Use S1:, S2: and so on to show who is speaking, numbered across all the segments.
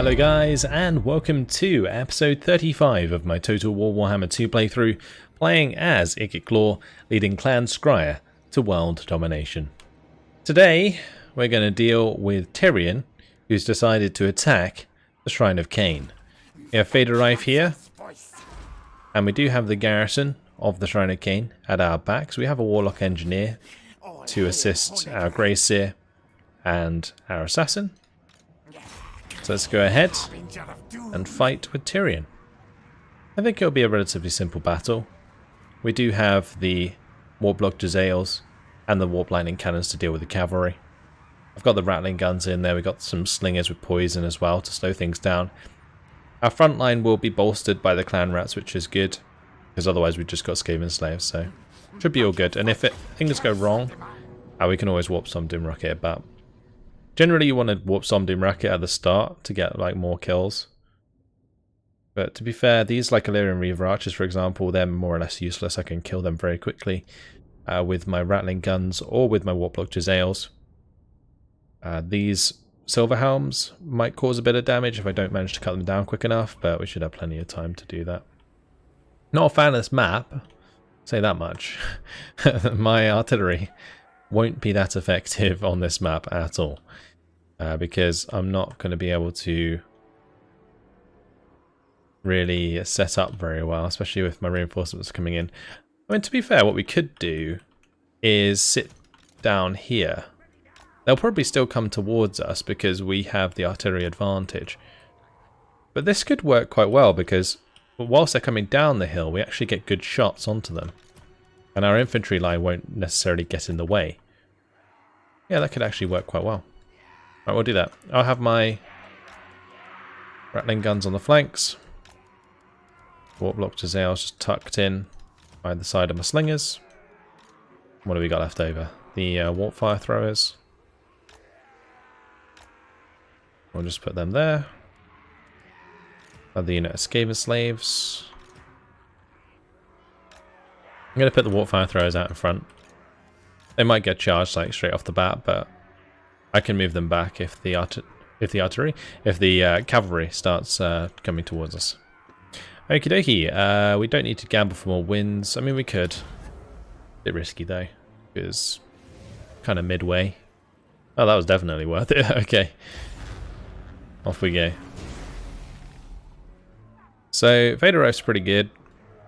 S1: Hello guys, and welcome to episode 35 of my Total War Warhammer 2 playthrough, playing as Ikit Claw, leading Clan Skryre to world domination. Today, we're going to deal with Tyrion, who's decided to attack the Shrine of Cain. We have Fade arrive here, and we do have the garrison of the Shrine of Cain at our backs. We have a Warlock Engineer to assist our Grey Seer and our Assassin. So let's go ahead and fight with Tyrion. I think it'll be a relatively simple battle. We do have the Warp Block Jezzails and the Warp Lightning Cannons to deal with the cavalry. I've got the rattling guns in there. We've got some slingers with poison as well to slow things down. Our front line will be bolstered by the clan rats, which is good, because otherwise we've just got Skaven slaves, so should be all good. And if things go wrong, we can always warp some Dim Rocket about. Generally, you want to warp Somdim Racket at the start to get like more kills. But to be fair, these like Illyrian Reaver Archers, for example, they're more or less useless. I can kill them very quickly with my Rattling Guns or with my Warp Block Jezzails. These Silver Helms might cause a bit of damage if I don't manage to cut them down quick enough, but we should have plenty of time to do that. Not a fan of this map, say that much. My artillery won't be that effective on this map at all. Because I'm not going to be able to really set up very well, especially with my reinforcements coming in. I mean, to be fair, what we could do is sit down here. They'll probably still come towards us because we have the artillery advantage. But this could work quite well because whilst they're coming down the hill, we actually get good shots onto them. And our infantry line won't necessarily get in the way. Yeah, that could actually work quite well. Right, we'll do that. I'll have my Rattling Guns on the flanks. Warp Block Jezzails just tucked in by the side of my Slingers. What have we got left over? The Warp Fire Throwers. We'll just put them there. Another unit of Skaven Slaves. I'm going to put the Warp Fire Throwers out in front. They might get charged like straight off the bat, but I can move them back if the cavalry starts coming towards us. Okie dokie. We don't need to gamble for more wins. I mean, we could. A bit risky though, because kind of midway. Oh, that was definitely worth it. Okay, off we go. So Vaderife's pretty good.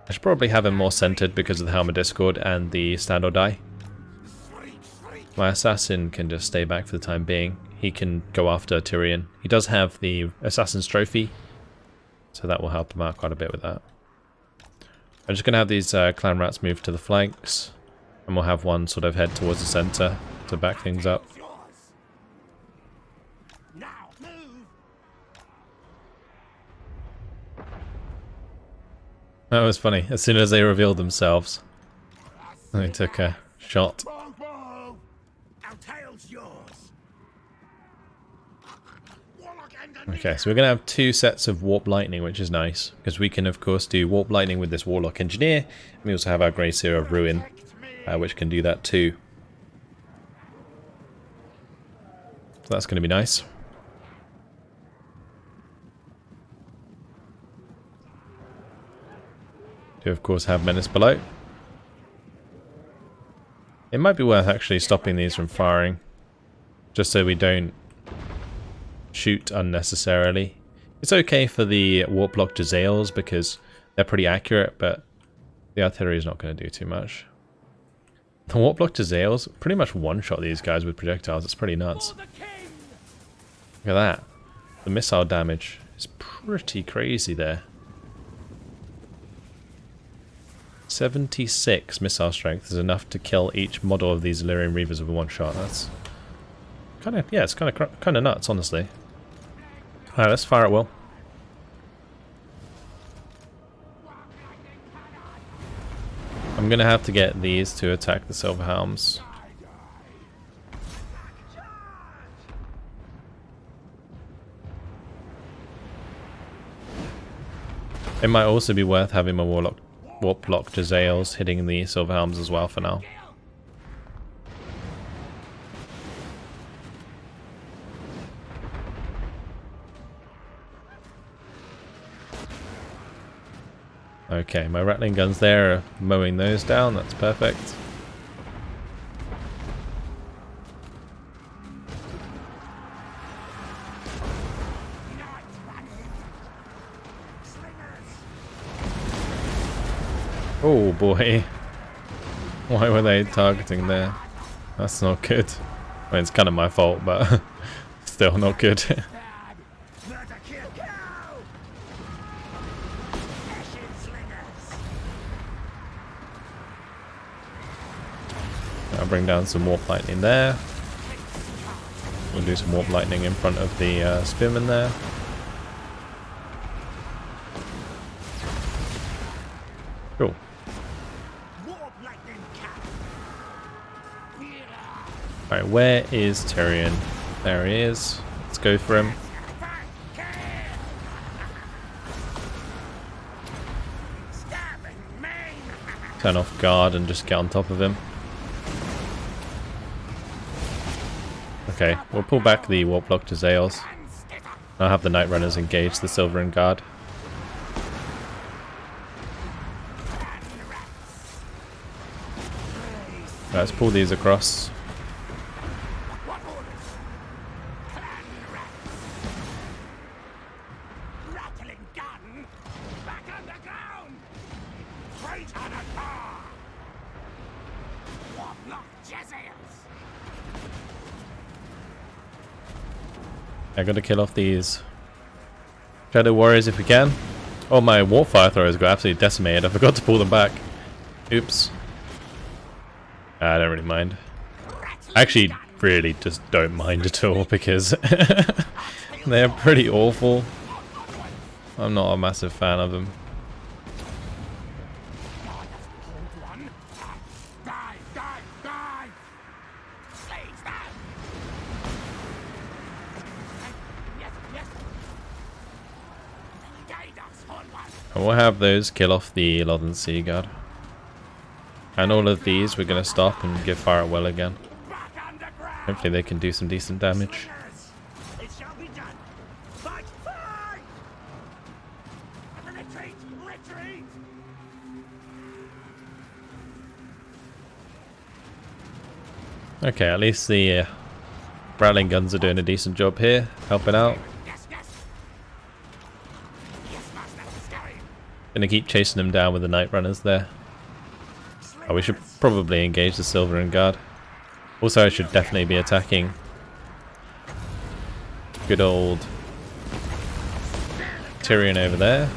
S1: I should probably have him more centered because of the Helm of Discord and the Stand or Die. My assassin can just stay back for the time being. He can go after Tyrion. He does have the Assassin's Trophy, so that will help him out quite a bit with that. I'm just going to have these clan rats move to the flanks, and we'll have one sort of head towards the centre to back things up. That was funny. As soon as they revealed themselves, they took a shot. Okay, so we're going to have two sets of Warp Lightning, which is nice, because we can, of course, do Warp Lightning with this Warlock Engineer, and we also have our Grey Seer of Ruin, which can do that too. So that's going to be nice. Do, of course, have Menace below. It might be worth actually stopping these from firing, just so we don't shoot unnecessarily. It's okay for the Warp Block Jezzails because they're pretty accurate, but the artillery is not going to do too much. The Warp Block Jezzails pretty much one-shot these guys with projectiles. It's pretty nuts. Look at that. The missile damage is pretty crazy there. 76 missile strength is enough to kill each model of these Illyrian Reavers with one shot. That's kind of, yeah, it's kind of nuts, honestly. Alright, let's fire at will. I'm gonna have to get these to attack the Silver Helms. It might also be worth having my Warp Block Jezzails hitting the Silver Helms as well for now. Okay, my rattling guns there are mowing those down. That's perfect. Oh boy. Why were they targeting there? That's not good. I mean, it's kind of my fault, but still not good. I'll bring down some warp lightning there. We'll do some warp lightning in front of the spearman there. Cool. Alright, where is Tyrion? There he is. Let's go for him. Turn off guard and just get on top of him. Okay, we'll pull back the warp block to Zales. I'll have the Night Runners engage the Silverin Guard. Let's pull these across. I gotta kill off these Shadow Warriors if we can. Oh, my Warp Fire Throwers got absolutely decimated. I forgot to pull them back. Oops. I don't really mind. I actually really just don't mind at all because they're pretty awful. I'm not a massive fan of them. And we'll have those kill off the Lothern Sea Guard. And all of these we're going to stop and give fire at will again. Hopefully they can do some decent damage. Okay, at least the rattling guns are doing a decent job here, helping out. Gonna keep chasing them down with the Night Runners there. Oh, we should probably engage the Silverin Guard. Also, I should definitely be attacking good old Tyrion over there.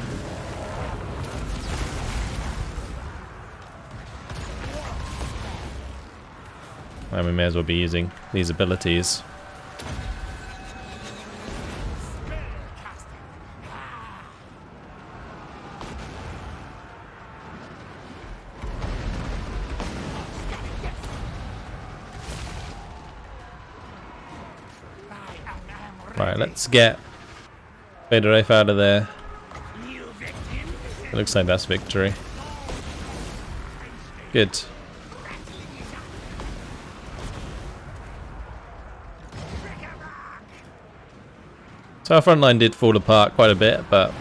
S1: And we may as well be using these abilities. Right, let's get Vader Wraith out of there. It looks like that's victory. Good. So our front line did fall apart quite a bit, but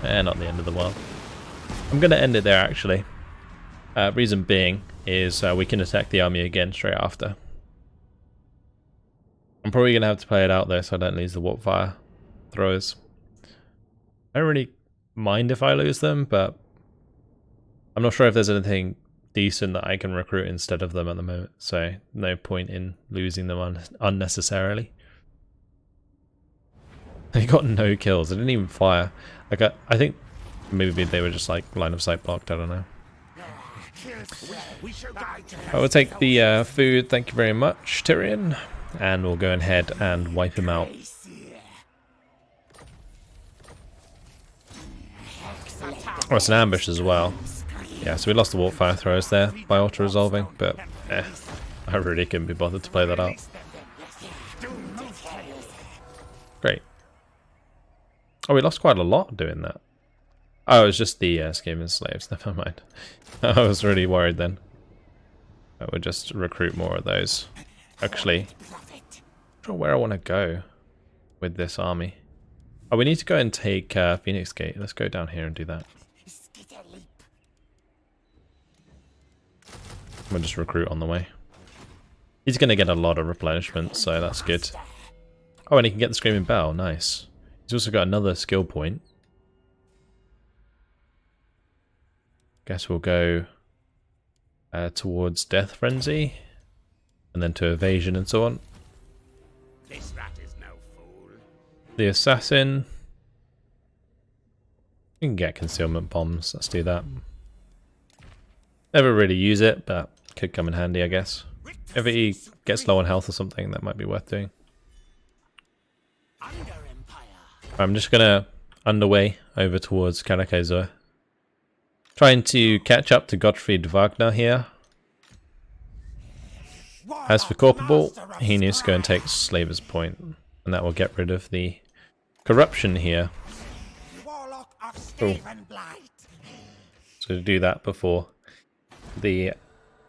S1: not the end of the world. I'm going to end it there actually. Reason being is we can attack the army again straight after. I'm probably going to have to play it out though so I don't lose the warp fire throwers. I don't really mind if I lose them, but I'm not sure if there's anything decent that I can recruit instead of them at the moment, so no point in losing them unnecessarily. They got no kills, they didn't even fire. Like I think maybe they were just like line of sight blocked, I don't know. I will take the food, thank you very much Tyrion. And we'll go ahead and wipe him out. Oh, it's an ambush as well. Yeah, so we lost the warp fire throwers there by auto-resolving, but I really couldn't be bothered to play that out. Great. Oh, we lost quite a lot doing that. Oh, it was just the Skaven slaves, never mind. I was really worried then. I would just recruit more of those. Actually, I'm not sure where I want to go with this army. Oh, we need to go and take Phoenix Gate. Let's go down here and do that. We'll just recruit on the way. He's going to get a lot of replenishment, so that's good. Oh, and he can get the Screaming Bell. Nice. He's also got another skill point. Guess we'll go towards Death Frenzy, and then to Evasion and so on.
S2: This rat is no fool.
S1: The Assassin. You can get Concealment Bombs. Let's do that. Never really use it, but could come in handy, I guess. If he gets low on health or something, that might be worth doing. I'm just gonna underway over towards Karak. Trying to catch up to Gottfried Wagner here. As for Corporal, he needs to go and take Slaver's Point, and that will get rid of the corruption here. Cool. So to do that before the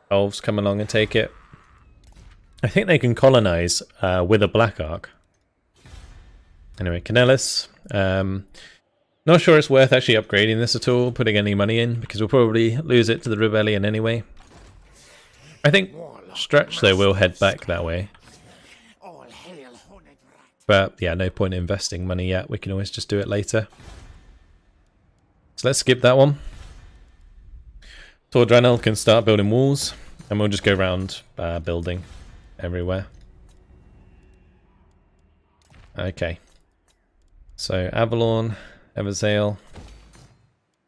S1: elves come along and take it. I think they can colonize with a Black Ark. Anyway, Canellis. Not sure it's worth actually upgrading this at all, putting any money in, because we'll probably lose it to the Rebellion anyway. I think Stretch, though, will head back that way. But yeah, no point in investing money yet. We can always just do it later. So let's skip that one. Tordranel can start building walls, and we'll just go around building everywhere. Okay. So Avalon, Eversail.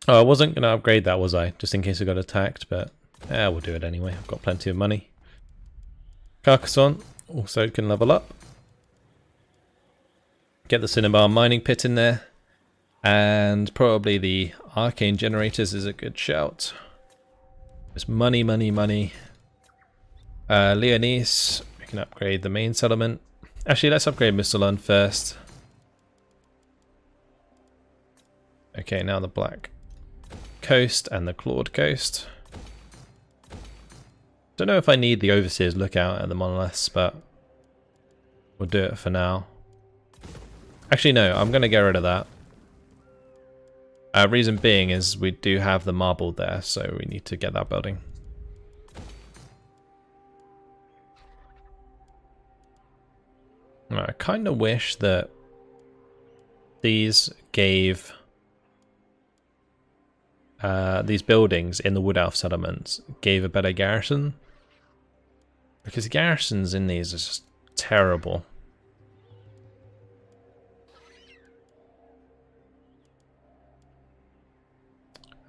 S1: Oh, I wasn't going to upgrade that, was I? Just in case I got attacked, but we'll do it anyway. I've got plenty of money. Carcassonne also can level up. Get the Cinnabar mining pit in there. And probably the Arcane Generators is a good shout. Just money, money, money. Leonese, we can upgrade the main settlement. Actually, let's upgrade Mistalon first. Okay, now the Black Coast and the Clawed Coast. Don't know if I need the Overseer's Lookout at the monoliths, but we'll do it for now. Actually, no, I'm going to get rid of that. Reason being is we do have the marble there, so we need to get that building. I kind of wish that these gave these buildings in the Wood Elf settlements gave a better garrison, because the garrisons in these are just terrible.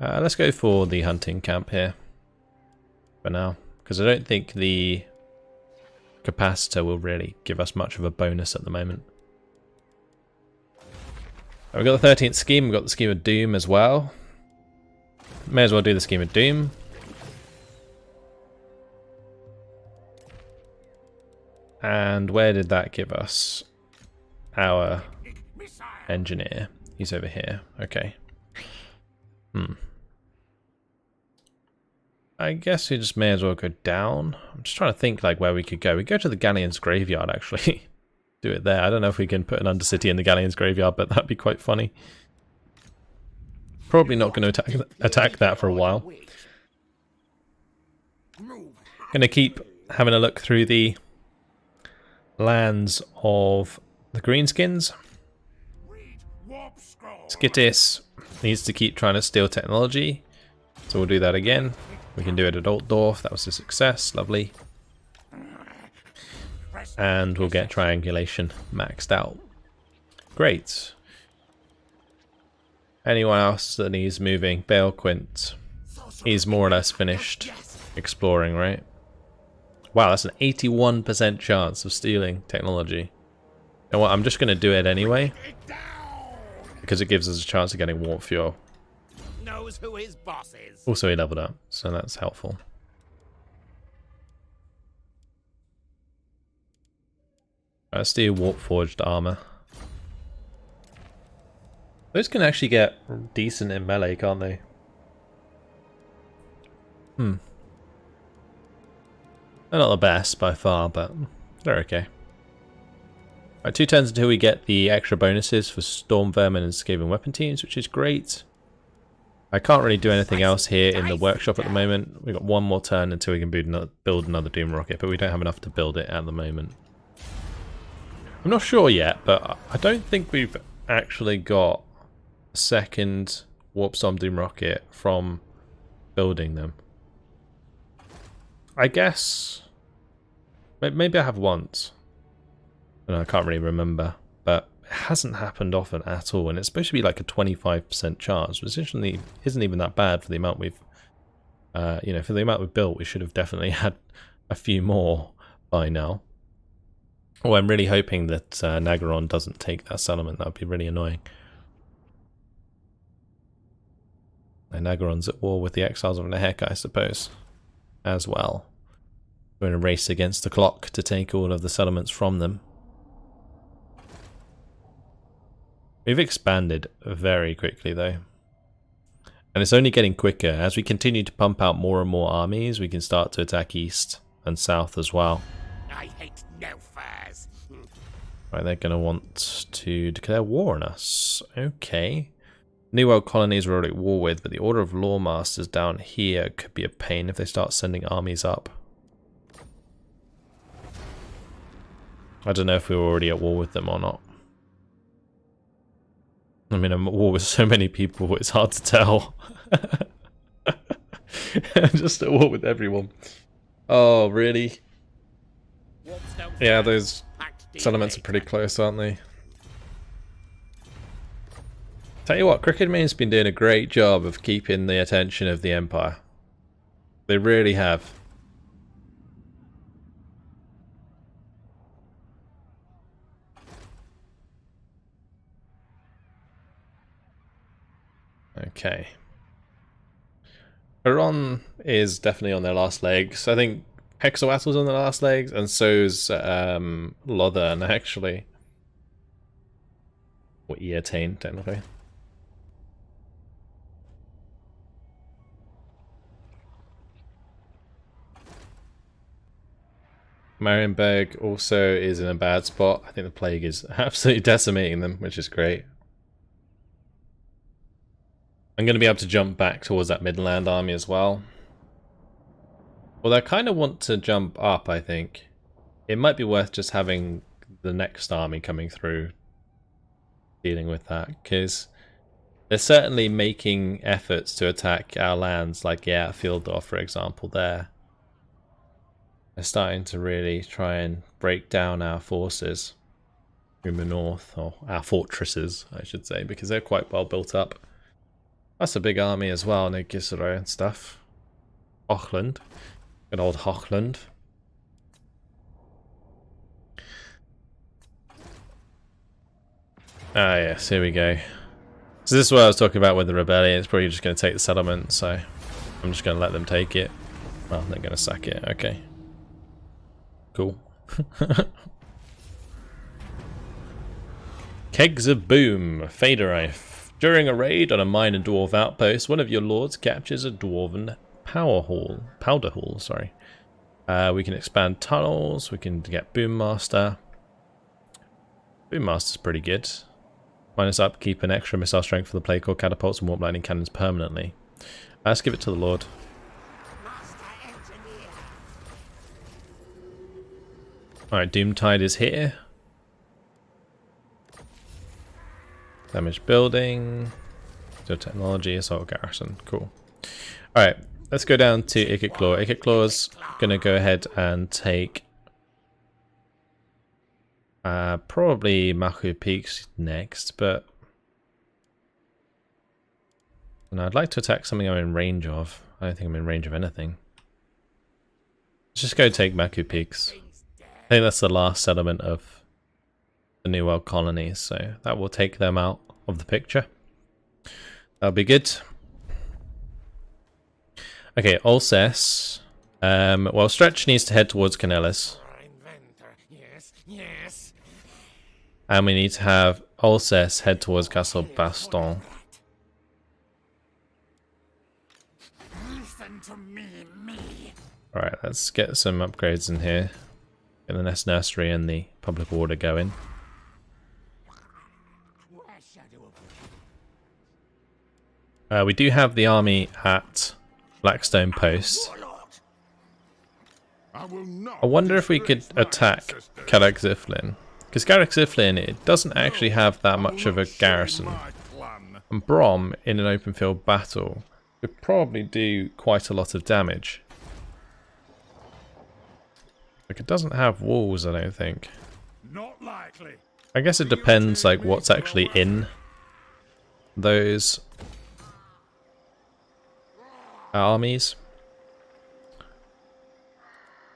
S1: Let's go for the hunting camp here for now, because I don't think the capacitor will really give us much of a bonus at the moment. We've got the 13th scheme, we've got the scheme of Doom as well. May as well do the scheme of Doom. And where did that give us? Our engineer. He's over here. Okay. I guess we just may as well go down. I'm just trying to think like where we could go. We go to the Galleon's Graveyard actually. Do it there. I don't know if we can put an Undercity in the Galleon's Graveyard, but that'd be quite funny. Probably not going to attack that for a while. Going to keep having a look through the lands of the Greenskins. Skittis needs to keep trying to steal technology, so we'll do that again. We can do it at Altdorf. That was a success. Lovely. And we'll get triangulation maxed out. Great. Anyone else that needs moving? Bale Quint. He's more or less finished exploring, right? Wow, that's an 81% chance of stealing technology. You know what? I'm just going to do it anyway, because it gives us a chance of getting warp fuel.
S2: Knows who his boss is.
S1: Also, he leveled up, so that's helpful. Let's do warp forged armor. Those can actually get decent in melee, can't they? They're not the best by far, but they're okay. Right, 2 turns until we get the extra bonuses for Storm Vermin and Skaven weapon teams, which is great. I can't really do anything else here in the workshop at the moment. We've got one more turn until we can build another Doom Rocket, but we don't have enough to build it at the moment. I'm not sure yet, but I don't think we've actually got a second Warp Storm Doom Rocket from building them. I guess maybe I have once. I can't really remember, but it hasn't happened often at all, and it's supposed to be like a 25% chance, which isn't even that bad for the amount we've, for the amount we've built. We should have definitely had a few more by now. Oh, I'm really hoping that Nagaron doesn't take that settlement. That would be really annoying. And Nagaron's at war with the Exiles of Nehek, I suppose, as well. We're in a race against the clock to take all of the settlements from them. We've expanded very quickly, though. And it's only getting quicker. As we continue to pump out more and more armies, we can start to attack east and south as well.
S2: I hate no furs.
S1: Right, they're going to want to declare war on us. Okay. New World colonies we're already at war with, but the Order of Lawmasters down here could be a pain if they start sending armies up. I don't know if we were already at war with them or not. I mean, I'm at war with so many people, it's hard to tell. I'm just at war with everyone. Oh, really? Yeah, those settlements are pretty close, aren't they? Tell you what, Cricket Main's been doing a great job of keeping the attention of the Empire. They really have. Okay. Iran is definitely on their last legs. I think Hexawattl's on their last legs, and so's Lothern, actually. Or Eatane, technically. Marienburg also is in a bad spot. I think the plague is absolutely decimating them, which is great. I'm going to be able to jump back towards that Midland army as well. Well, I kind of want to jump up, I think. It might be worth just having the next army coming through dealing with that, because they're certainly making efforts to attack our lands, like Fieldorf, for example, there. They're starting to really try and break down our forces from the north, or our fortresses, I should say, because they're quite well built up. That's a big army as well, no Gisero and stuff. Hochland. Good old Hochland. Ah yes, here we go. So this is what I was talking about with the rebellion. It's probably just going to take the settlement, so I'm just going to let them take it. Well, they're going to sack it, okay. Cool. Kegs of Boom, Faderreif. During a raid on a minor dwarf outpost, one of your lords captures a dwarven powder hall, sorry. We can expand tunnels, we can get Boommaster. Boommaster's pretty good. Minus upkeep and extra missile strength for the plague core catapults and warp lightning cannons permanently. Let's give it to the lord. Alright, Doomtide is here. Damaged building. So technology, assault garrison. Cool. Alright, let's go down to Ikit Claw. Ikit Claw's gonna go ahead and take probably Machu Peaks next, but I'd like to attack something I'm in range of. I don't think I'm in range of anything. Let's just go take Machu Peaks. I think that's the last settlement of the New World colonies, so that will take them out of the picture. That'll be good. Okay, Alcest. Well, Stretch needs to head towards Canellis.
S2: Yes.
S1: And we need to have Alcest head towards Castle Baston.
S2: Listen to me.
S1: Alright, let's get some upgrades in here. Get the Nest Nursery and the Public Order going. We do have the army at Blackstone Post. I wonder if we could attack Karak Ziflin. Because Karak Ziflin, it doesn't actually have that much of a garrison. And Brom, in an open field battle, could probably do quite a lot of damage. Like, it doesn't have walls, I don't think.
S2: Not likely.
S1: I guess it depends, like, what's actually in those armies.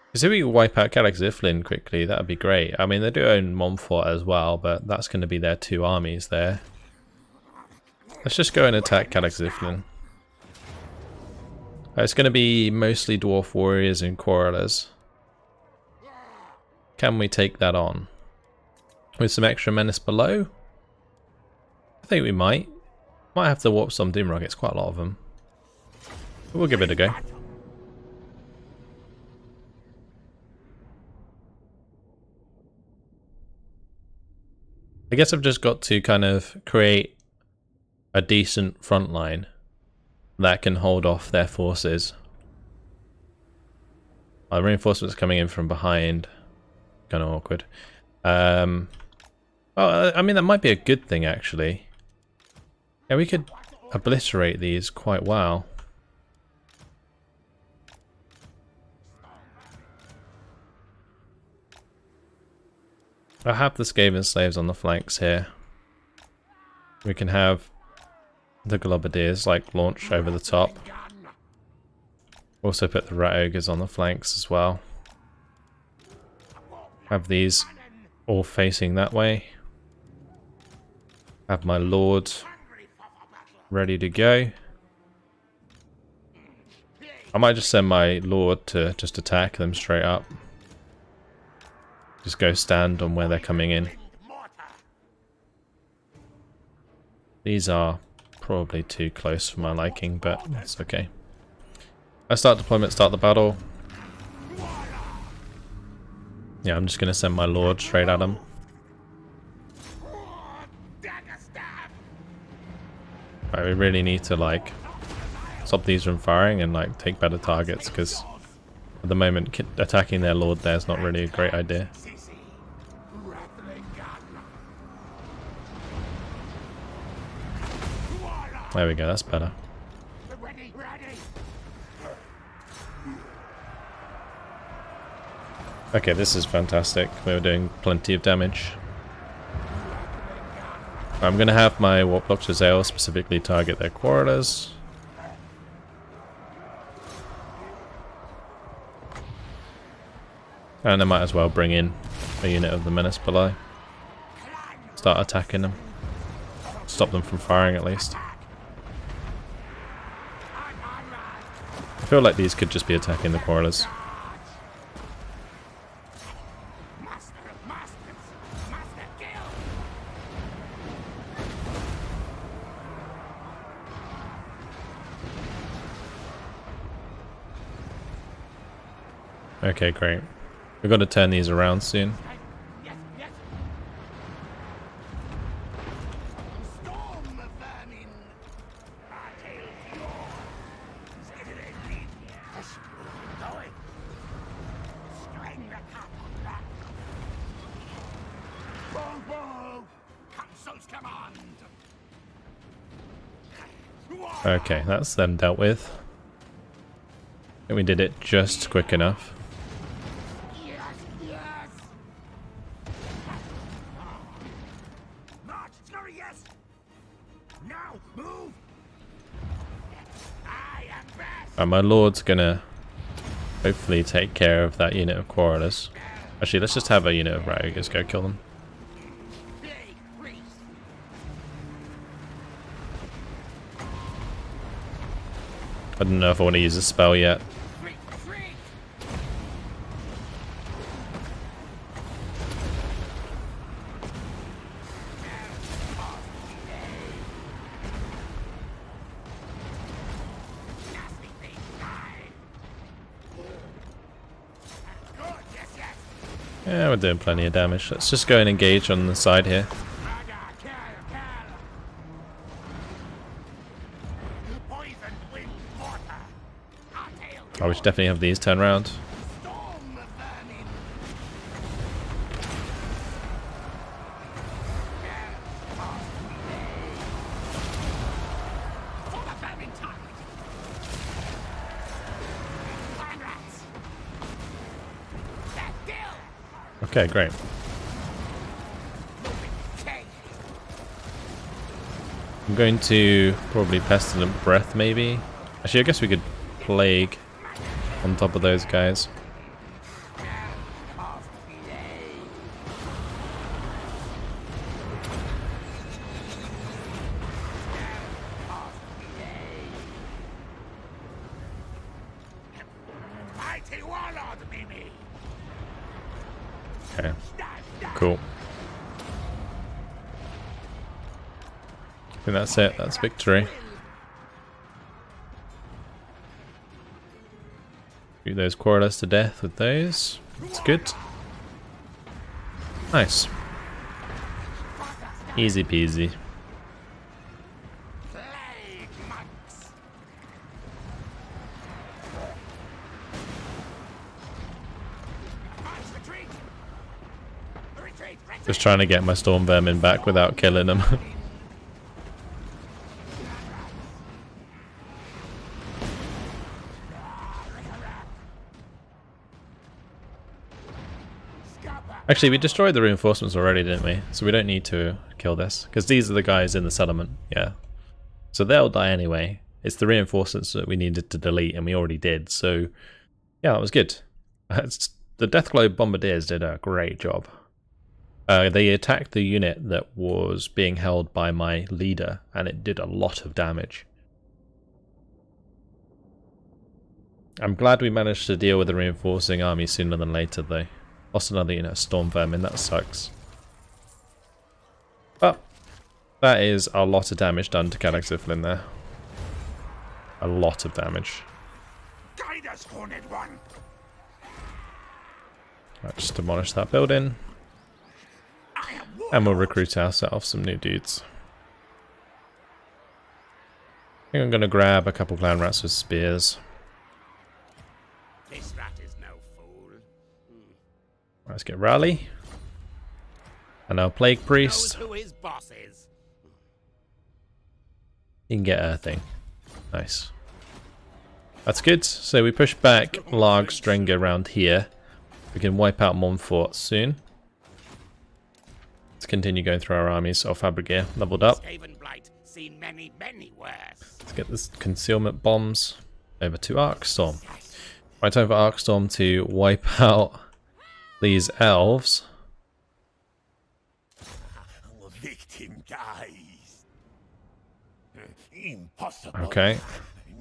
S1: Because if we wipe out Karak Ziflin quickly, that would be great. I mean, they do own Montfort as well, but that's going to be their 2 armies there. Let's just go and attack Karak Ziflin. It's going to be mostly Dwarf Warriors and Quarrelers. Can we take that on? With some extra menace below? I think we might. Might have to warp some Doom Rockets, quite a lot of them. But we'll give it a go. I guess I've just got to kind of create a decent front line that can hold off their forces. The reinforcements coming in from behind. Kind of awkward. Well, I mean, that might be a good thing, actually. Yeah, we could obliterate these quite well. I have the Skaven slaves on the flanks here. We can have the Globadiers, like, launch over the top. Also put the Rat Ogres on the flanks as well. Have these all facing that way. Have my Lord ready to go. I might just send my Lord to just attack them straight up. Just go stand on where they're coming in. These are probably too close for my liking, but it's okay. I start deployment, start the battle. Yeah, I'm just going to send my Lord straight at them. Right, we really need to, like, stop these from firing and, like, take better targets, because at the moment attacking their Lord there is not really a great idea. There we go, that's better. Okay, this is fantastic. We're doing plenty of damage. I'm going to have my Warp Doctor Zale specifically target their Quarrelers. And I might as well bring in a unit of the Menace below. Start attacking them. Stop them from firing at least. I feel like these could just be attacking the Quarrelers. Okay, great. We've got to turn these around soon. Okay, that's them dealt with. I think we did it just quick enough. My Lord's gonna hopefully take care of that unit of Quarrelers. Actually, let's just have a unit of Rat Ogres go kill them. I don't know if I want to use a spell yet. Yeah, we're doing plenty of damage. Let's just go and engage on the side here. Oh, we should definitely have these turn around. Okay, great. I'm going to probably Pestilent Breath, maybe. Actually, I guess we could Plague on top of those guys. Okay, cool. I think that's it. That's victory. Shoot those quarrelers to death with those. That's good. Nice. Easy peasy. Just trying to get my storm vermin back without killing them. Actually, we destroyed the reinforcements already, didn't we? So we don't need to kill this. Because these are the guys in the settlement. Yeah. So they'll die anyway. It's the reinforcements that we needed to delete, and we already did. So, yeah, that was good. The Deathglow Bombardiers did a great job. They attacked the unit that was being held by my leader, and it did a lot of damage. I'm glad we managed to deal with the reinforcing army sooner than later, though. Lost another unit of storm vermin, that sucks. But that is a lot of damage done to Karak Ziflin there. A lot of damage.
S2: Guide us, Horned One.
S1: Right, just demolish that building. And we'll recruit ourselves some new dudes. I think I'm going to grab a couple clan rats with spears.
S2: This rat is no fool.
S1: Let's get Rally. And our Plague Priest.
S2: Knows who his boss is.
S1: You can get Earthing. Nice. That's good. So we push back Larg Strenger around here. We can wipe out Montfort soon. Let's continue going through our armies. Oh, Fabricgear leveled up.
S2: Seen many, many worse.
S1: Let's get this concealment bombs over to Arcstorm. Right, time for Arcstorm to wipe out these elves.
S2: Our victim dies. Impossible.
S1: Okay.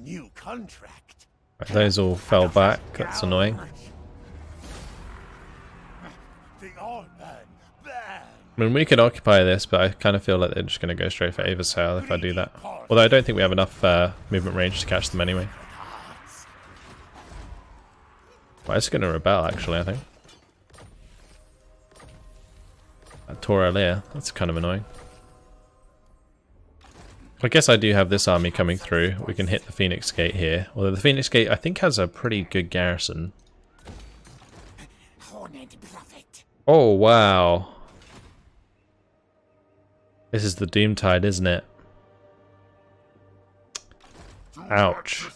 S2: New contract.
S1: Right, those all fell back. That's annoying.
S2: They all burn. Burn.
S1: I mean, we could occupy this, but I kind of feel like they're just going to go straight for Aversail if I do that. Although I don't think we have enough movement range to catch them anyway. Well, it's going to rebel, actually, I think. Toraleer, that's kind of annoying. I guess I do have this army coming through. We can hit the Phoenix Gate here. Although the Phoenix Gate, I think, has a pretty good garrison. Oh, wow. This is the Doomtide, isn't it? Ouch.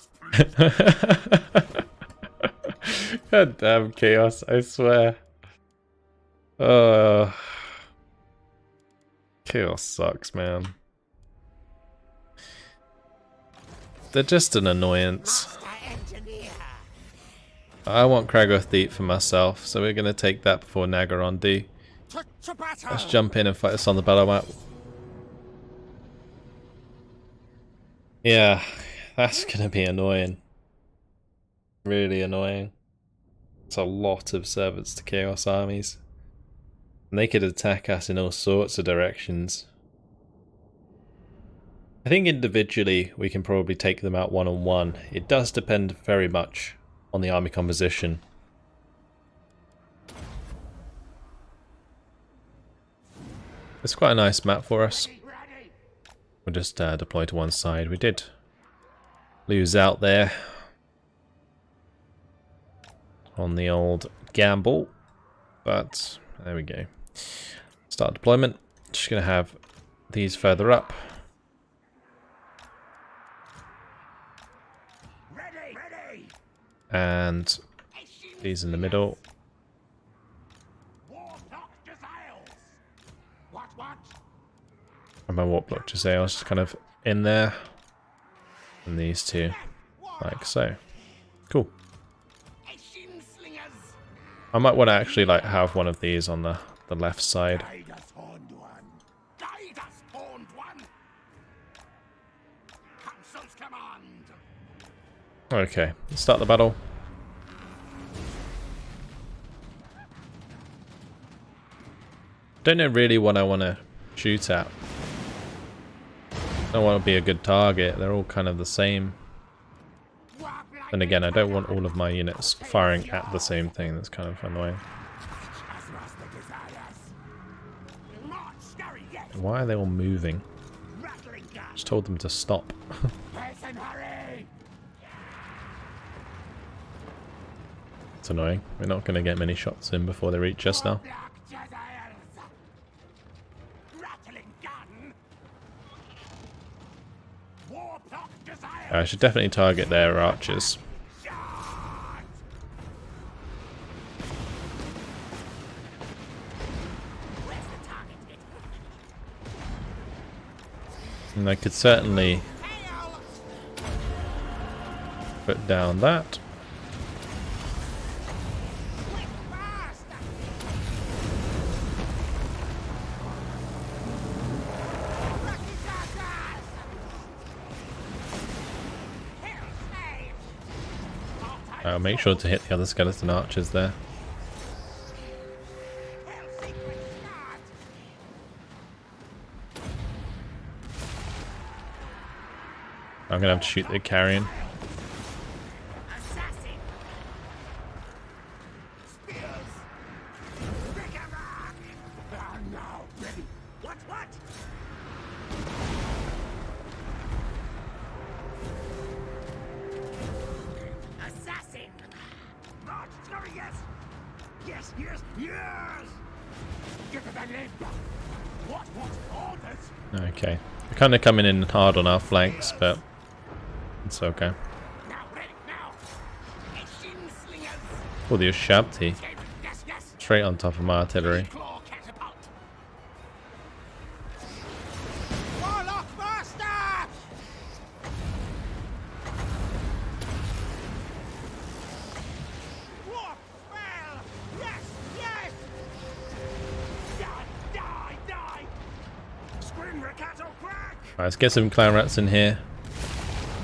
S1: God damn Chaos, I swear. Chaos sucks, man. They're just an annoyance. I want Kragoth Deep for myself, so we're going to take that before Nagaron do. Let's jump in and fight this on the battle map. Yeah, that's going to be annoying. Really annoying. It's a lot of servants to Chaos armies. And they could attack us in all sorts of directions. I think individually we can probably take them out one-on-one. It does depend very much on the army composition. It's quite a nice map for us. We'll just deploy to one side. We did lose out there. on the old gamble. But there we go. Start deployment. Just going to have these further up. And these in the middle. And my warp block to sails just kind of in there. And these two, like so. Cool. I might want to actually like have one of these on the left side. Okay, let's start the battle. Don't know really what I want to shoot at. I don't want to be a good target. They're all kind of the same. And again, I don't want all of my units firing at the same thing. That's kind of annoying. Why are they all moving? Just told them to stop. It's annoying. We're not going to get many shots in before they reach us now. I should definitely target their archers. And I could certainly put down that. Make sure to hit the other skeleton archers there. I'm gonna have to shoot the carrion. Okay, we're kind of coming in hard on our flanks, but it's okay. Oh, the Ushabti. Straight on top of my artillery. Right, let's get some clan rats in here.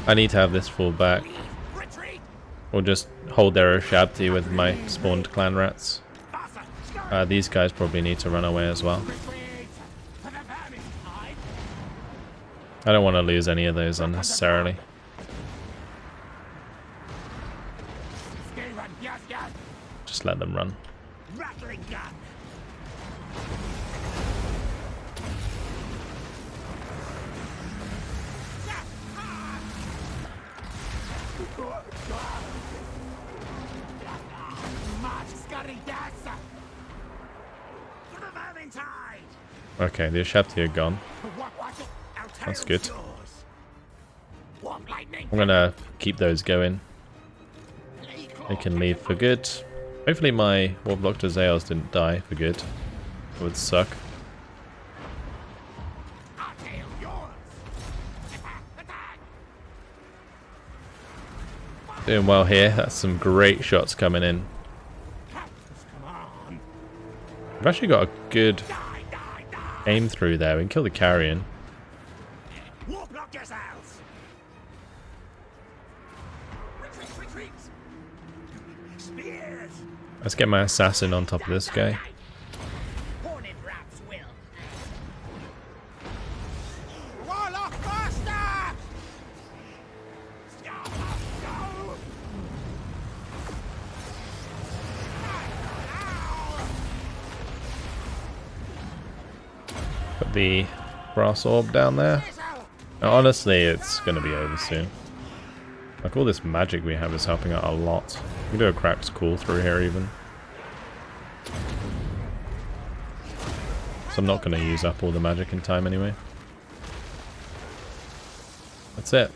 S1: I need to have this fall back. Or just hold their Ushabti with my spawned clan rats. These guys probably need to run away as well. I don't want to lose any of those unnecessarily. Just let them run. Okay, the Ushabti are gone. That's good. I'm gonna keep those going. They can leave for good. Hopefully my Warp Block to Zales didn't die for good. It would suck. Doing well here. That's some great shots coming in. We've actually got a good aim through there. We can kill the carrion. Let's get my assassin on top of this guy. Put the brass orb down there. Now, honestly, it's going to be over soon. Like, all this magic we have is helping out a lot. We can do a cracked call through here even. So I'm not going to use up all the magic in time anyway. That's it.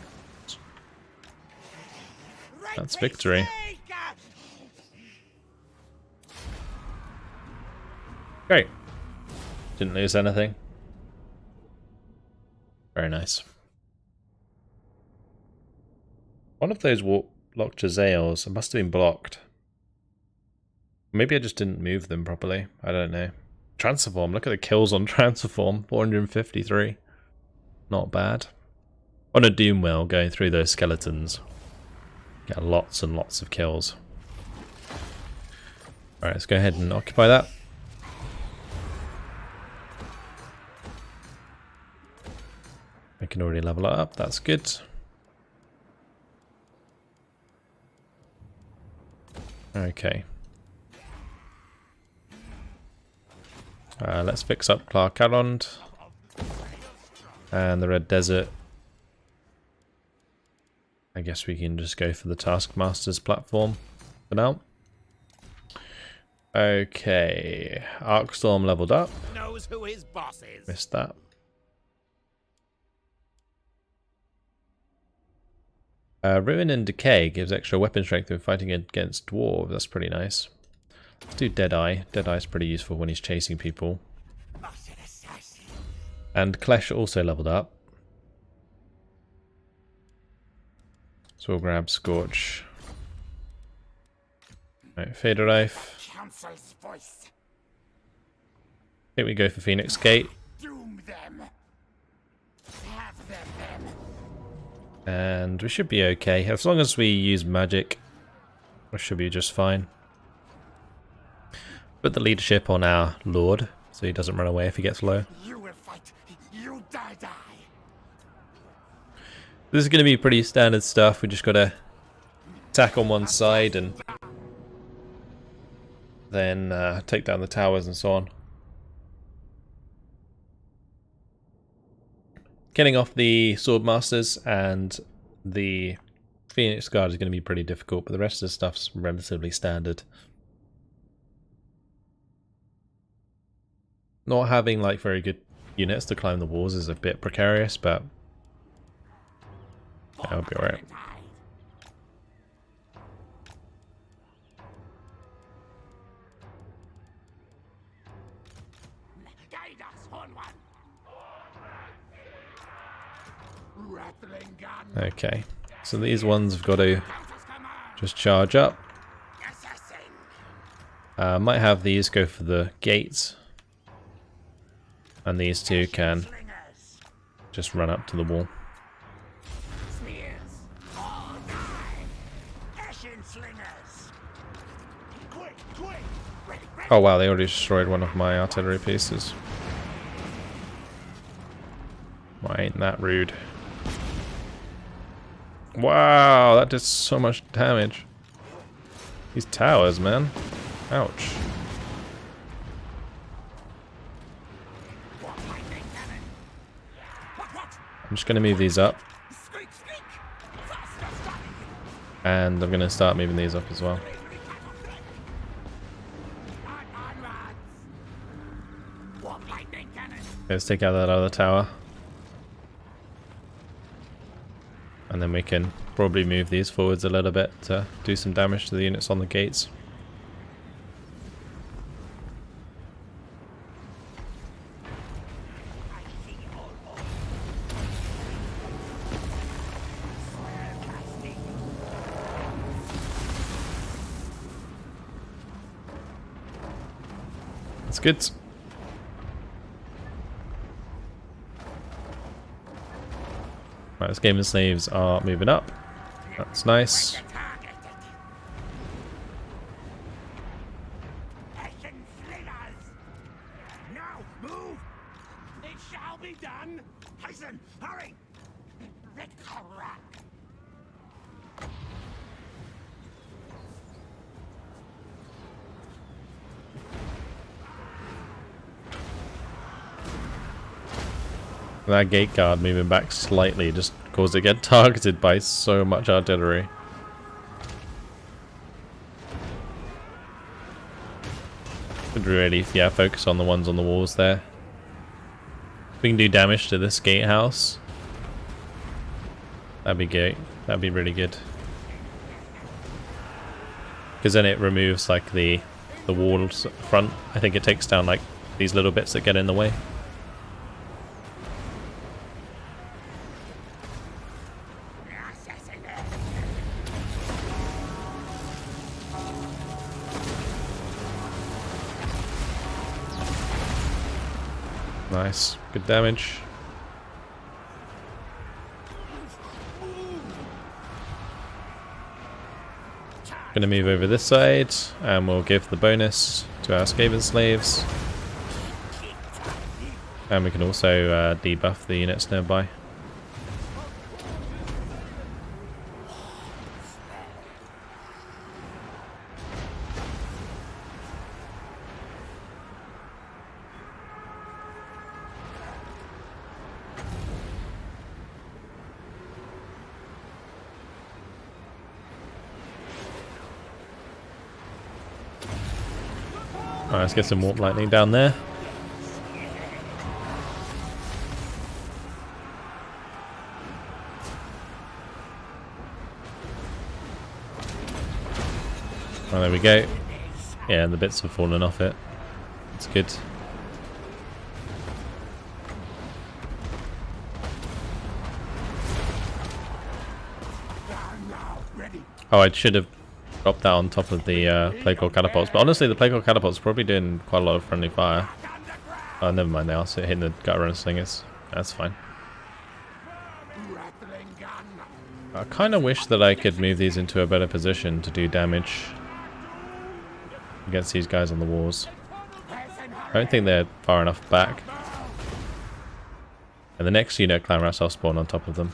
S1: That's victory. Great. Didn't lose anything. Very nice. One of those locked Jezzails must have been blocked. Maybe I just didn't move them properly. I don't know. Transform. Look at the kills on Transform. 453. Not bad. On a Doom Wheel going through those skeletons. Get lots and lots of kills. Alright, let's go ahead and occupy that. I can already level it up. That's good. Okay. Let's fix up Clarkarond and the Red Desert. I guess we can just go for the Taskmaster's platform for now. Okay, Arcstorm leveled up.
S2: Knows who his boss is.
S1: Missed that. Ruin and Decay gives extra weapon strength when fighting against dwarves. That's pretty nice. Let's do Deadeye. Deadeye's pretty useful when he's chasing people. And Klesh also leveled up. So we'll grab Scorch. Right, Federlife. I think we go for Phoenix Gate.
S2: Doom them. Have them.
S1: And we should be okay. As long as we use magic, we should be just fine. Put the leadership on our Lord, so he doesn't run away if he gets low.
S2: You will fight. You die.
S1: This is going to be pretty standard stuff. We just got to attack on one side and then take down the towers and so on. Killing off the Swordmasters and the Phoenix Guard is going to be pretty difficult, but the rest of the stuff's relatively standard. Not having like very good units to climb the walls is a bit precarious, but that'll be alright. Okay, so these ones have got to just charge up. Might have these go for the gates, and these two can just run up to the wall. Oh wow, they already destroyed one of my artillery pieces. Why ain't that rude? Wow, that did so much damage. These towers, man. Ouch. I'm just going to move these up. And I'm going to start moving these up as well. Let's take out that other tower. And then we can probably move these forwards a little bit to do some damage to the units on the gates. That's good. Right, this game of slaves are moving up. That's nice.
S2: Now move. It shall be done. Hasten, hurry. The Karak.
S1: That gate guard moving back slightly just caused it to get targeted by so much artillery. Could really, yeah, focus on the ones on the walls there. We can do damage to this gatehouse. That'd be great. That'd be really good. Because then it removes like the walls front. I think it takes down like these little bits that get in the way. Nice, good damage. Gonna move over this side, and we'll give the bonus to our Skaven slaves. And we can also debuff the units nearby. Alright, let's get some warp lightning down there. Oh, there we go. Yeah, and the bits have fallen off it. That's good. Oh, I should have dropped that on top of the Plague Claw catapults. But honestly, the Plague Claw catapults are probably doing quite a lot of friendly fire. Oh, never mind, they are hitting the gut runner slingers. That's fine. I kind of wish that I could move these into a better position to do damage against these guys on the walls. I don't think they're far enough back. And the next unit, Clan Rats, I'll spawn on top of them.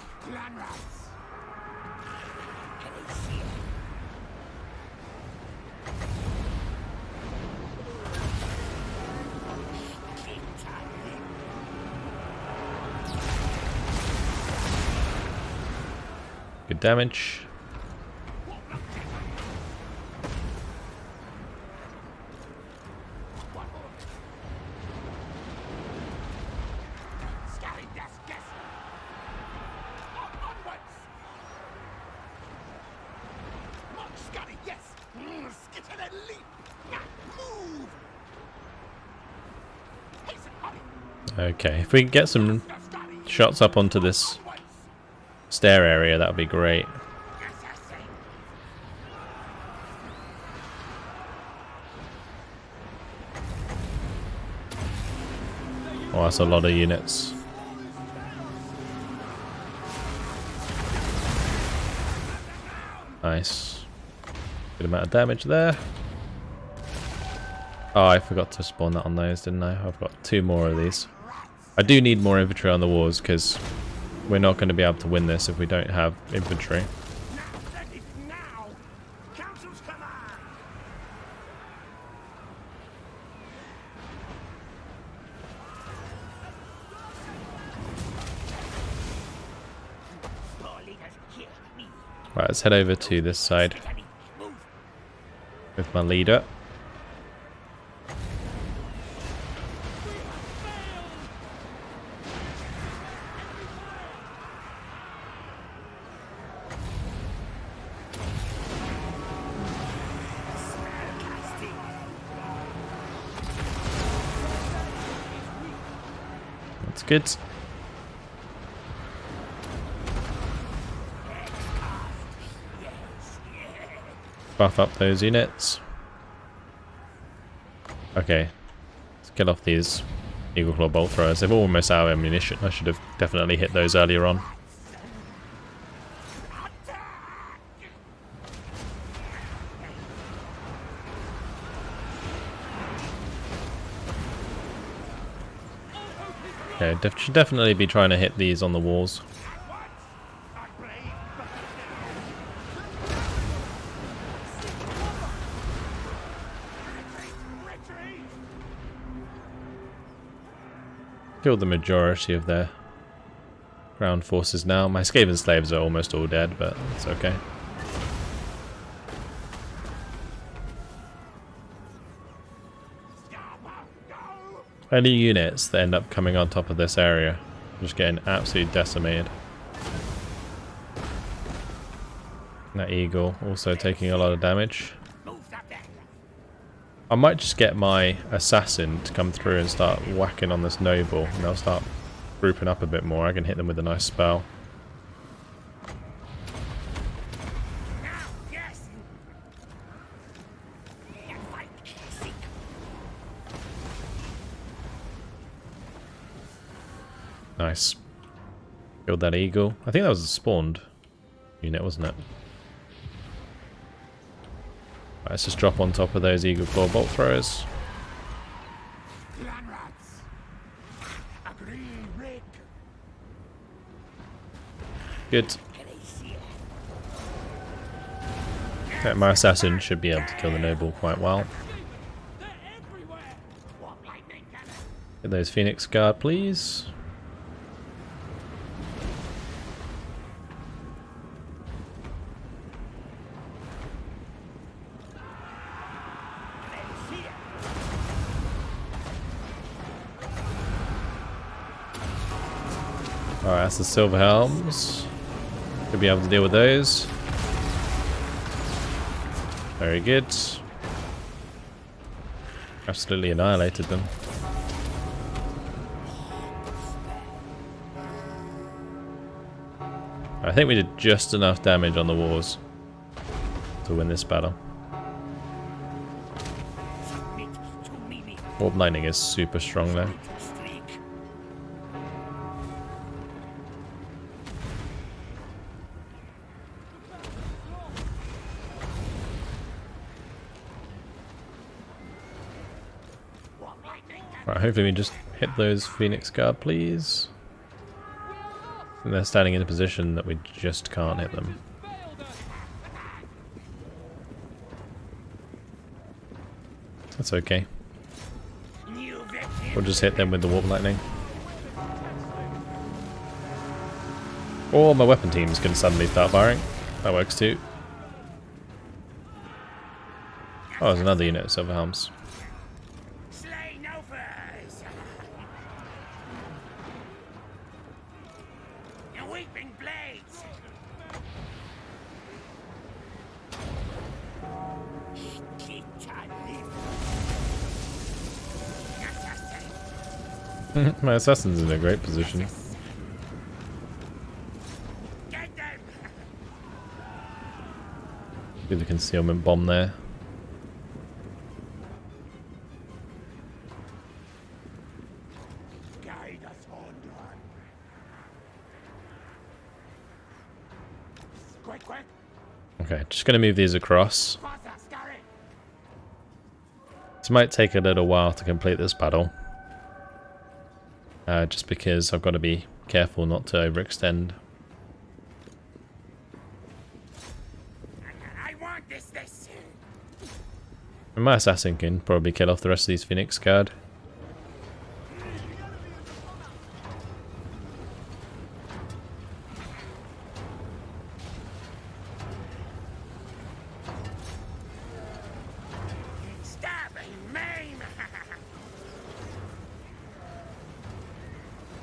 S1: Good damage. Okay, if we can get some shots up onto this stair area, that would be great. Oh, that's a lot of units. Nice. Good amount of damage there. Oh, I forgot to spawn that on those, didn't I? I've got 2 more of these. I do need more infantry on the walls because we're not going to be able to win this if we don't have infantry. Right, let's head over to this side with my leader. That's good. Buff up those units. Okay, let's kill off these Eagle Claw bolt throwers. They've almost out of ammunition. I should have definitely hit those earlier on. Okay, should definitely be trying to hit these on the walls. Killed the majority of their ground forces now. My Skaven slaves are almost all dead, but it's okay. Any units that end up coming on top of this area just getting absolutely decimated. That eagle also taking a lot of damage. I might just get my assassin to come through and start whacking on this noble, and they'll start grouping up a bit more. I can hit them with a nice spell. Nice. Killed that eagle. I think that was a spawned unit, wasn't it? Right, let's just drop on top of those Eagle Claw bolt throwers. Good. Okay, my assassin should be able to kill the noble quite well. Get those Phoenix Guard, please. Alright, that's the Silver Helms. Should be able to deal with those. Very good. Absolutely annihilated them. I think we did just enough damage on the wars to win this battle. Warp Lightning is super strong though. Right, hopefully we just hit those Phoenix Guard, please. And they're standing in a position that we just can't hit them. That's okay. We'll just hit them with the Warp Lightning. Or my weapon teams can suddenly start firing. That works too. Oh, there's another unit of Silver Helms. My assassin's in a great position. Do the concealment bomb there. Okay, just gonna move these across. This might take a little while to complete this battle. Just because I've got to be careful not to overextend. And my assassin can probably kill off the rest of these Phoenix Guard.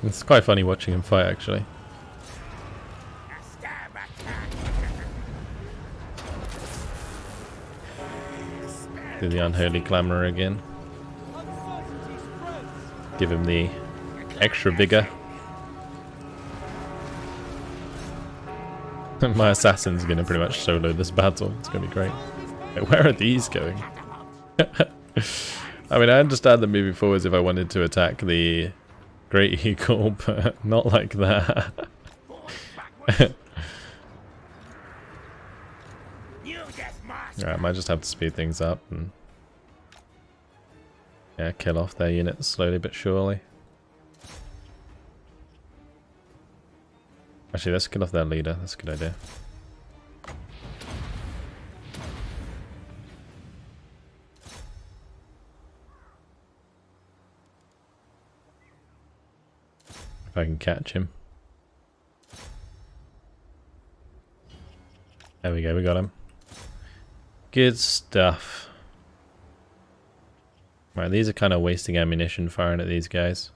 S1: It's quite funny watching him fight, actually. Do the unholy glamour again. Give him the extra vigor. My assassin's going to pretty much solo this battle. It's going to be great. Wait, where are these going? I mean, I understand them moving forwards if I wanted to attack the Great Eagle, but not like that. Alright, I might just have to speed things up and yeah, kill off their units slowly but surely. Actually, let's kill off their leader. That's a good idea. If I can catch him. There we go, we got him. Good stuff. Right, these are kind of wasting ammunition firing at these guys.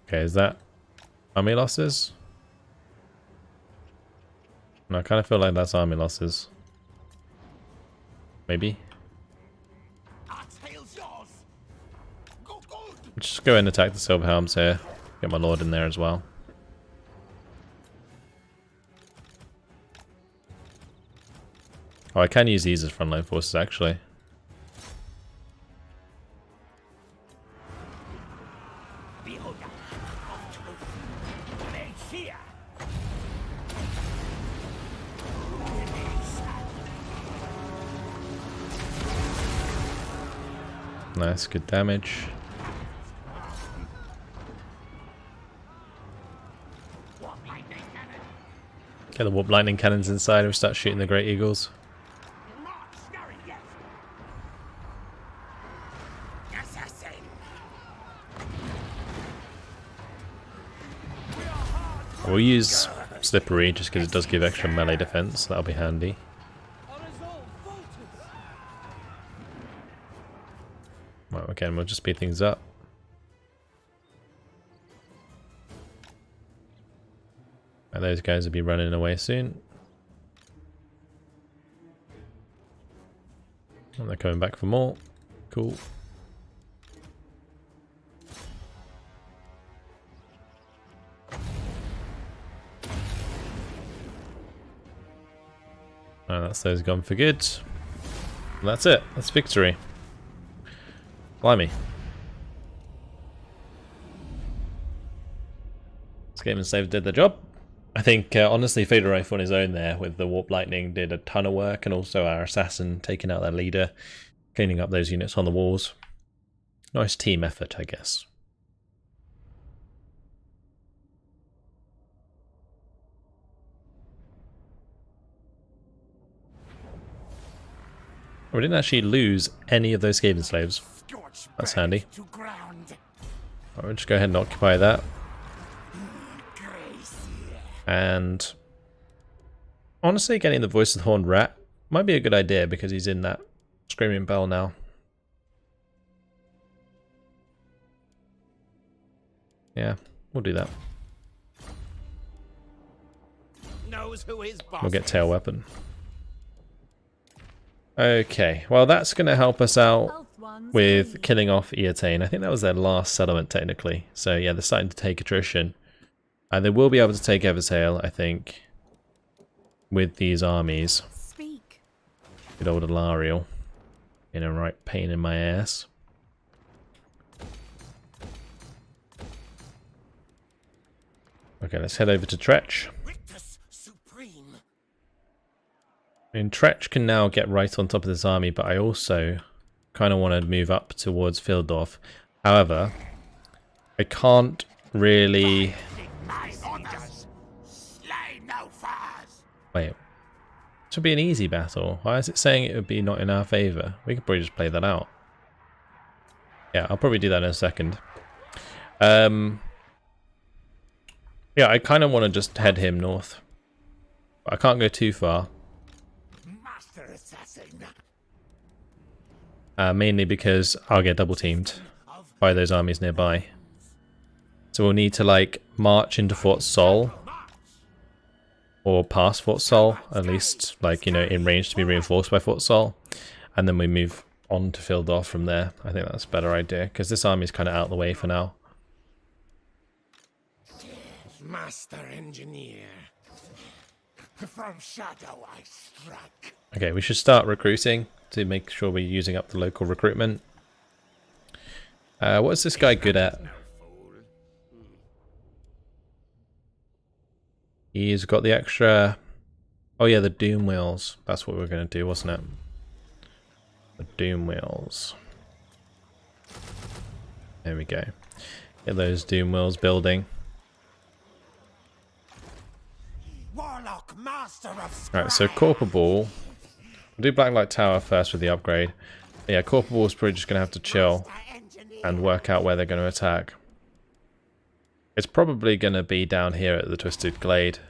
S1: Okay, is that army losses? No, I kind of feel like that's army losses. Maybe.
S2: Our tail's yours. Good, good.
S1: Just go ahead and attack the Silver Helms here. Get my lord in there as well. Oh, I can use these as frontline forces actually. Nice, good damage. Get the warp lightning cannons inside and we start shooting the Great Eagles. We'll use Slippery just because it does give extra melee defense. That'll be handy. Right, again, we'll just speed things up. And those guys will be running away soon. And they're coming back for more. Cool. And that's those gone for good. And that's it. That's victory. Blimey. This game and save did the job. I think, honestly, Fedorif on his own there with the Warp Lightning did a ton of work, and also our Assassin taking out their leader, cleaning up those units on the walls. Nice team effort, I guess. We didn't actually lose any of those Skaven slaves. That's handy. I'll just go ahead and occupy that. And honestly, getting the Voice of the Horned Rat might be a good idea because he's in that Screaming Bell now. Yeah, we'll do that. We'll get Tail Weapon. Okay, well that's going to help us out with killing off Eotane. I think that was their last settlement technically. So yeah, they're starting to take attrition. And they will be able to take Eversail, I think, with these armies. Good old Alariel. In a right pain in my ass. Okay, let's head over to Tretch. I mean, Tretch can now get right on top of this army, but I also kind of want to move up towards Fildorf. However, I can't really... Wait, this would be an easy battle. Why is it saying it would be not in our favour? We could probably just play that out. Yeah, I'll probably do that in a second. Yeah, I kind of want to just head him north. But I can't go too far. Mainly because I'll get double teamed by those armies nearby. So we'll need to like march into Fort Sol. Or past Fort Sol, at least, like, you know, in range to be reinforced by Fort Sol. And then we move on to Fildorf from there. I think that's a better idea, because this army is kind of out of the way for now.
S2: Master Engineer. From Shadow I strike.
S1: Okay, we should start recruiting to make sure we're using up the local recruitment. What is this guy good at? He's got the extra... Oh yeah, the Doom Wheels. That's what we were going to do, wasn't it? The Doom Wheels. There we go. Get those Doom Wheels building.
S2: Warlock, master of
S1: Alright, so Corporal Ball. We'll do Blacklight Tower first with the upgrade. Yeah, Corporal Ball's probably just going to have to chill and work out where they're going to attack. It's probably going to be down here at the Twisted Glade.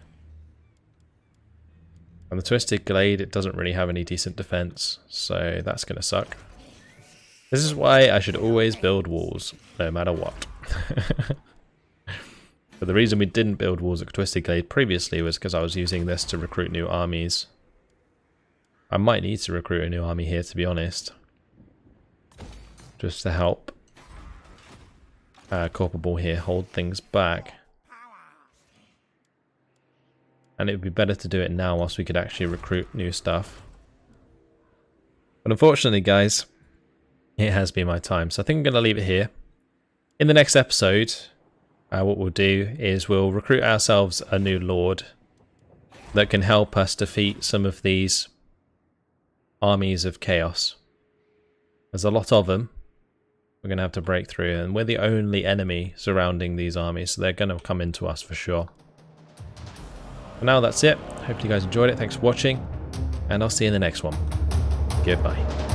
S1: And the Twisted Glade, it doesn't really have any decent defense, so that's going to suck. This is why I should always build walls, no matter what. But the reason we didn't build walls at Twisted Glade previously was because I was using this to recruit new armies. I might need to recruit a new army here, to be honest. Just to help Corporal here hold things back. And it would be better to do it now whilst we could actually recruit new stuff. But unfortunately, guys, it has been my time. So I think I'm going to leave it here. In the next episode, what we'll do is we'll recruit ourselves a new lord that can help us defeat some of these armies of chaos. There's a lot of them. We're going to have to break through, and we're the only enemy surrounding these armies, so they're going to come into us for sure. For now, that's it. Hope you guys enjoyed it. Thanks for watching, and I'll see you in the next one. Goodbye.